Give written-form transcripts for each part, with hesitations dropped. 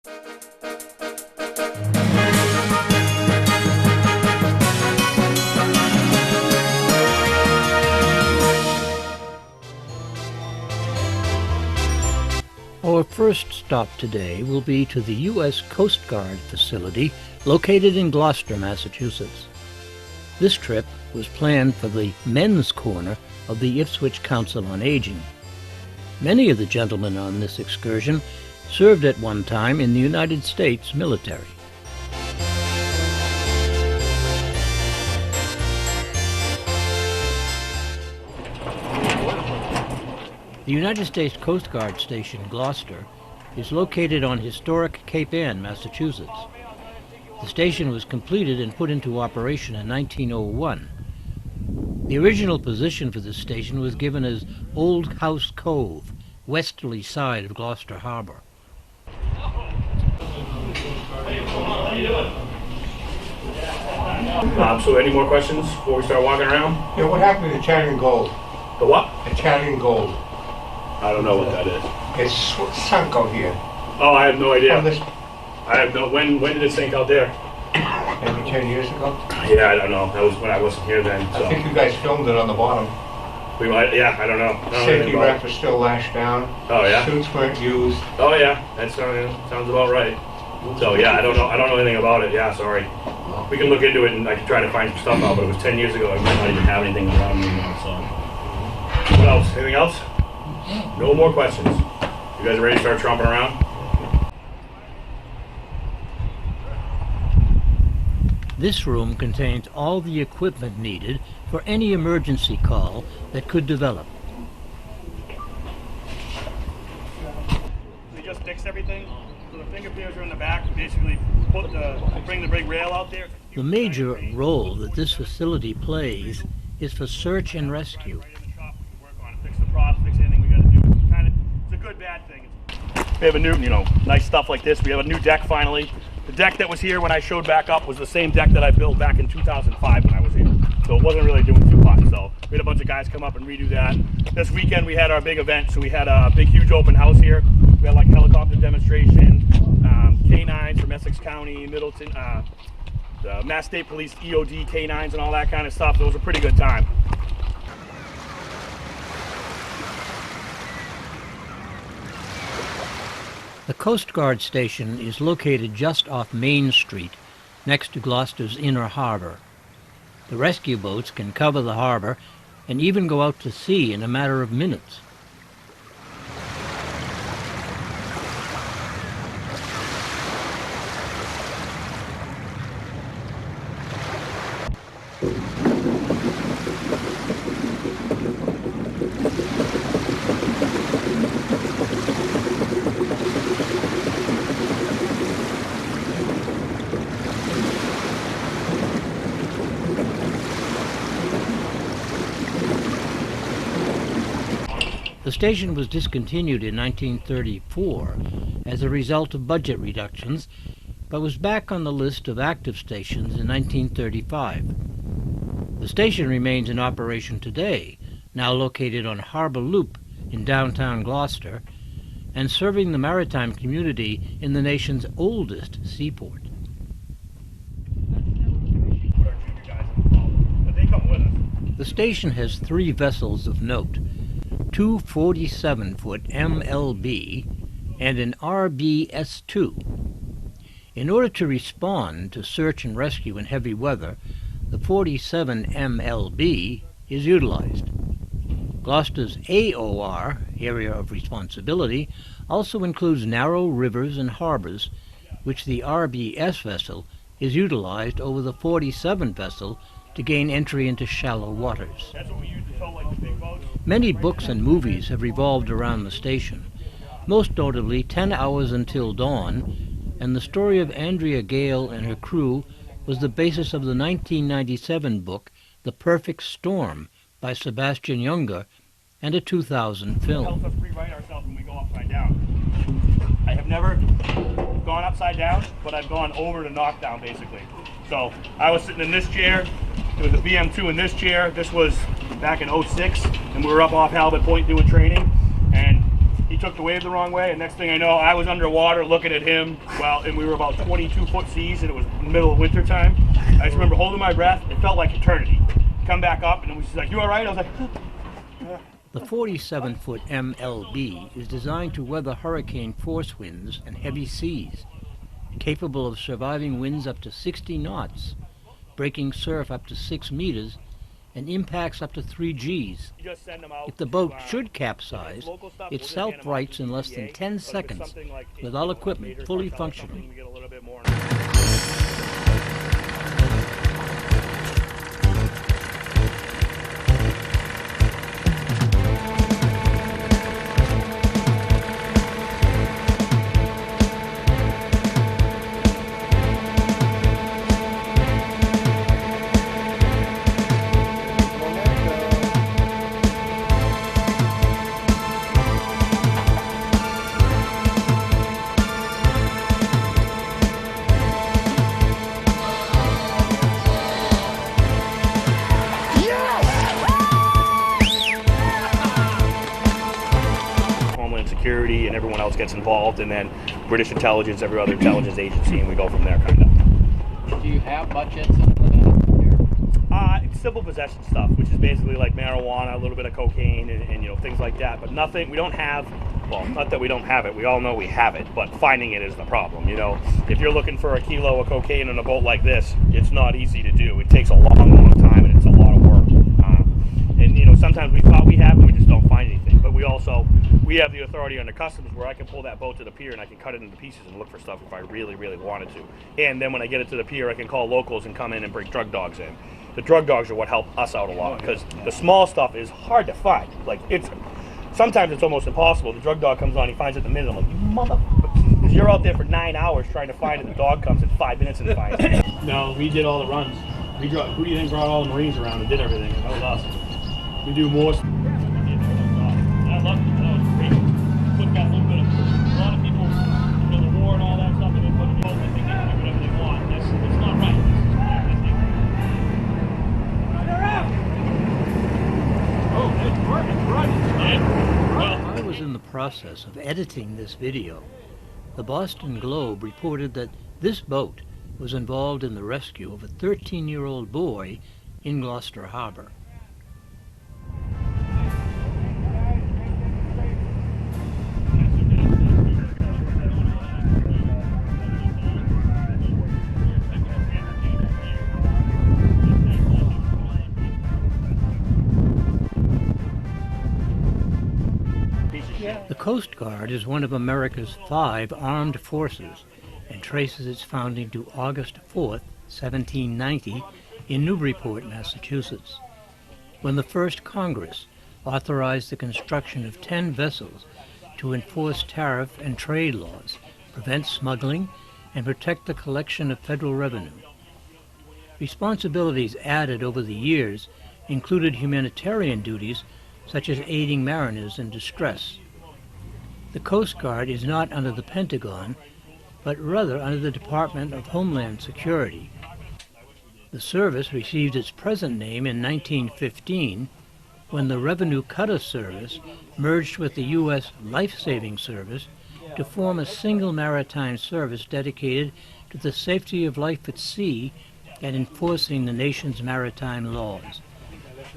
Our first stop today will be to the U.S. Coast Guard facility located in Gloucester, Massachusetts. This trip was planned for the men's corner of the Ipswich Council on Aging. Many of the gentlemen on this excursion served at one time in the United States military. The United States Coast Guard Station, Gloucester, is located on historic Cape Ann, Massachusetts. The station was completed and put into operation in 1901. The original position for this station was given as Old House Cove, westerly side of Gloucester Harbor. So any more questions before we start walking around? Yeah, what happened to the Italian gold? The what? Italian gold. I don't know what that is. It's sunk out here. Oh, I have no idea. On this, I have no. When did it sink out there? maybe 10 years ago. Yeah, I don't know. That was when I wasn't here then. So. I think you guys filmed it on the bottom. We might. Yeah, I don't know. Safety rack was still lashed down. Oh yeah. Suits weren't used. Oh yeah. That sounds about right. So yeah, I don't know. I don't know anything about it. Yeah, sorry. We can look into it and I can try to find some stuff out. But it was 10 years ago. I might not even have anything around me now. So. What else? Anything else? No more questions. You guys ready to start tromping around? This room contains all the equipment needed for any emergency call that could develop. We just fixed everything. So the finger piers are in the back. We basically bring the big rail out there. The major role that this facility plays is for search and rescue. Fix the props, fix anything we got to do. It's a good, bad thing. We have a new, nice stuff like this. We have a new deck finally. The deck that was here when I showed back up was the same deck that I built back in 2005 when I was here. So it wasn't really doing too much. So we had a bunch of guys come up and redo that. This weekend we had our big event. So we had a big, huge open house here. We had like helicopter demonstration, K9s from Essex County, Middleton, the Mass State Police EOD K9s and all that kind of stuff. So it was a pretty good time. The Coast Guard station is located just off Main Street, next to Gloucester's inner harbor. The rescue boats can cover the harbor and even go out to sea in a matter of minutes. The station was discontinued in 1934 as a result of budget reductions, but was back on the list of active stations in 1935. The station remains in operation today, now located on Harbor Loop in downtown Gloucester, and serving the maritime community in the nation's oldest seaport. The station has 3 vessels of note, 2 47-foot MLB and an RBS-2. In order to respond to search and rescue in heavy weather, the 47 MLB is utilized. Gloucester's AOR, Area of Responsibility, also includes narrow rivers and harbors, which the RBS vessel is utilized over the 47 vessel to gain entry into shallow waters. That's what we use to tow like the big boats. Many books and movies have revolved around the station, most notably 10 Hours Until Dawn, and the story of Andrea Gale and her crew was the basis of the 1997 book The Perfect Storm by Sebastian Junger and a 2000 film. It helps us rewrite ourselves when we go upside down. I have never gone upside down, but I've gone over to knockdown basically. So I was sitting in this chair, there was a BM2 in this chair, this was back in '06, and we were up off Halibut Point doing training, and he took the wave the wrong way, and next thing I know, I was underwater looking at him. Well, and we were about 22-foot seas, and it was middle of winter time. I just remember holding my breath. It felt like eternity. Come back up, and she's like, "You all right?" I was like, The 47-foot MLB is designed to weather hurricane force winds and heavy seas, capable of surviving winds up to 60 knots, breaking surf up to 6 meters, and impacts up to 3 Gs. You just send them out If the boat to, should capsize, local stuff, it we'll just hand them out self-rights to in less EPA, than but 10 if it's seconds something like, with all a equipment major fully cartel or functional. something, we get a little bit more. Security and everyone else gets involved, and then British intelligence, every other intelligence agency, and we go from there, kind of. Do you have budgets under that? It's simple possession stuff, which is basically like marijuana, a little bit of cocaine, and you know, things like that. But nothing. We don't have. Well, not that we don't have it. We all know we have it, but finding it is the problem. You know, if you're looking for a kilo of cocaine on a boat like this, it's not easy to do. It takes a long, long time, and it's a lot of work. And you know, sometimes we thought we have it, we just don't find anything. But we have the authority under customs where I can pull that boat to the pier and I can cut it into pieces and look for stuff if I really, really wanted to. And then when I get it to the pier, I can call locals and come in and bring drug dogs in. The drug dogs are what help us out a lot, because the small stuff is hard to find. Like, sometimes it's almost impossible. The drug dog comes on, he finds it in the minute. I'm like, you motherfucker. Because you're out there for 9 hours trying to find it, the dog comes in 5 minutes and finds it. No, we did all the runs. Who do you think brought all the Marines around and did everything? That was us. We do more. I love it. That was great. Put that little bit of, a lot of people, you know, the war and all that stuff, and they put it all, they think they can do whatever they want. It's not right. Oh, it's running. Well, I was in the process of editing this video. The Boston Globe reported that this boat was involved in the rescue of a 13-year-old boy in Gloucester Harbor. The Coast Guard is one of America's 5 armed forces and traces its founding to August 4th, 1790, in Newburyport, Massachusetts, when the first Congress authorized the construction of 10 vessels to enforce tariff and trade laws, prevent smuggling, and protect the collection of federal revenue. Responsibilities added over the years included humanitarian duties such as aiding mariners in distress. The Coast Guard is not under the Pentagon, but rather under the Department of Homeland Security. The service received its present name in 1915 when the Revenue Cutter Service merged with the U.S. Life-Saving Service to form a single maritime service dedicated to the safety of life at sea and enforcing the nation's maritime laws.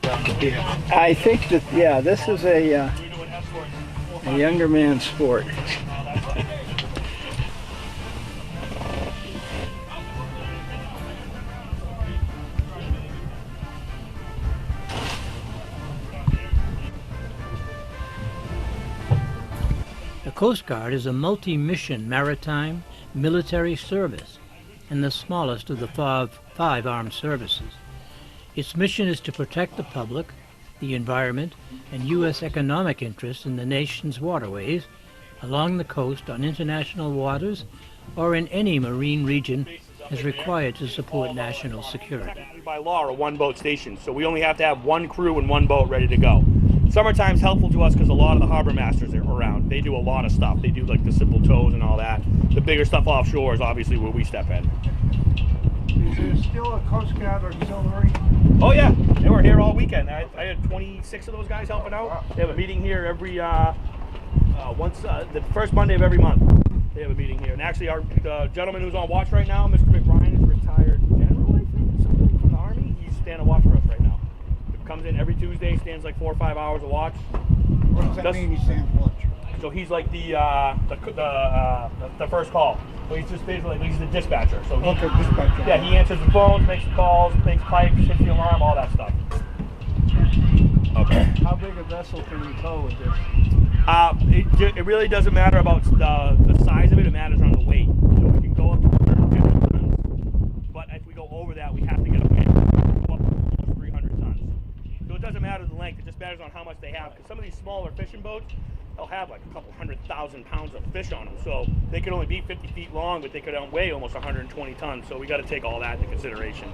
I think that, yeah, this is a younger man's sport. The Coast Guard is a multi-mission maritime military service and the smallest of the five armed services. Its mission is to protect the public, the environment, and U.S. economic interests in the nation's waterways, along the coast, on international waters, or in any marine region as required to support national security. By law, are one-boat stations, so we only have to have one crew and one boat ready to go. Summertime's helpful to us because a lot of the harbor masters are around. They do a lot of stuff. They do like the simple tows and all that. The bigger stuff offshore is obviously where we step in. Is there still a Coast Guard auxiliary? Oh yeah, they were here all weekend. I had 26 of those guys helping out. They have a meeting here every Once the first Monday of every month, they have a meeting here. And actually, our gentleman who's on watch right now, Mr. McBride, is a retired general, I think, something from the Army. He's standing watch for us right now. He comes in every Tuesday, stands like 4 or 5 hours of watch. What does that mean, he stands watch? So he's like the first call. So he's just basically he's the dispatcher. So he, Okay, dispatcher. Yeah, he answers the phones, makes the calls, makes pipes, hits the alarm, all that stuff. Okay. How big a vessel can you tow with this? It really doesn't matter about the size of it. It matters on the weight. So we can go up to 150 tons, but if we go over that, we have to get a weight go up to almost 300 tons. So it doesn't matter the length. It just matters on how much they have. Because some of these smaller fishing boats, they'll have like a couple 100,000 pounds of fish on them. So they could only be 50 feet long, but they could weigh almost 120 tons. So we got to take all that into consideration.